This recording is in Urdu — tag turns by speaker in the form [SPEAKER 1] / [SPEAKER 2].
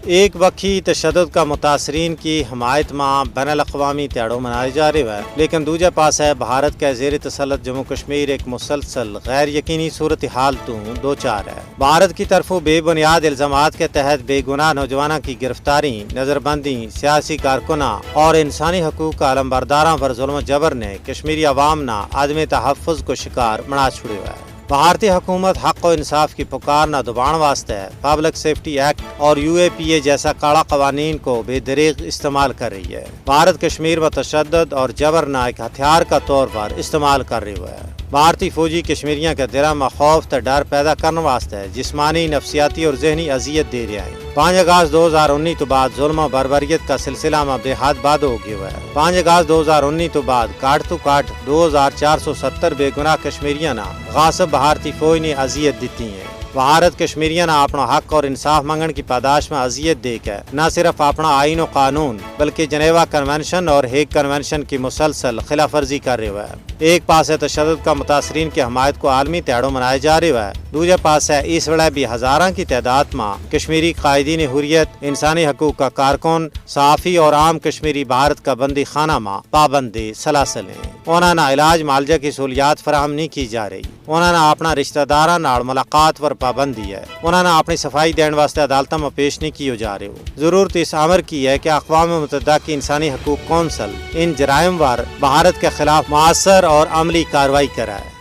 [SPEAKER 1] ایک وقتی تشدد کا متاثرین کی حمایت میں بین الاقوامی تہاڑوں منائے جا رہے ہیں، لیکن دوجا پاس ہے بھارت کے زیر تسلط جموں کشمیر ایک مسلسل غیر یقینی صورتحال تو دو چار ہے۔ بھارت کی طرف بے بنیاد الزامات کے تحت بے گناہ نوجوانوں کی گرفتاری، نظر بندی، سیاسی کارکناں اور انسانی حقوق کا علمبرداراں پر ظلم و جبر نے کشمیری عوام نہ عدم تحفظ کو شکار بنا چھڑے ہوا ہے۔ بھارتی حکومت حق و انصاف کی پکار نہ دبان واسطے پبلک سیفٹی ایکٹ اور UAPA جیسا کڑا قوانین کو بے دریغ استعمال کر رہی ہے۔ بھارت کشمیر میں تشدد اور جبر نہ ایک ہتھیار کا طور پر استعمال کر رہی ہے۔ بھارتی فوجی کشمیریوں کے دلوں میں خوف تے ڈر پیدا کرنے واسطے جسمانی، نفسیاتی اور ذہنی اذیت دے رہے ہیں۔ 5 اگست 2019 تو بعد ظلم و بربریت کا سلسلہ میں بے حد باد ہو گیا ہے۔ 5 اگست 2019 تو بعد کاٹ 2470 بے گناہ کشمیریوں نے غاصب بھارتی فوج نے اذیت دیتی ہیں۔ بھارت کشمیریوں نے اپنا حق اور انصاف منگن کی پاداش میں اذیت دے کے نہ صرف اپنا آئین و قانون بلکہ جنیوا کنونشن اور ہیگ کنونشن کی مسلسل خلاف ورزی کر رہے ہیں۔ ایک پاس ہے تشدد کا متاثرین کی حمایت کو عالمی تہاڑوں منائے جا رہے ہیں، دوسرے پاس ہے اس ویلے بھی ہزاراں کی تعداد میں کشمیری قائدین حریت، انسانی حقوق کا کارکن، صحافی اور عام کشمیری بھارت کا بندی خانہ میں پابندی سلاسل ہیں۔ انہوں نے علاج معالجہ کی سہولیات فراہم نہیں کی جا رہی۔ انہوں نے اپنا رشتہ داراں نال ملاقات پر پابندی ہے۔ انہوں نے اپنی صفائی دین واسطے عدالتوں میں پیش نہیں کیے جا رہے ہو۔ ضرورت اس امر کی ہے کہ اقوام متحدہ کی انسانی حقوق کونسل ان جرائم وار بھارت کے خلاف مؤثر اور عملی کارروائی کرائے۔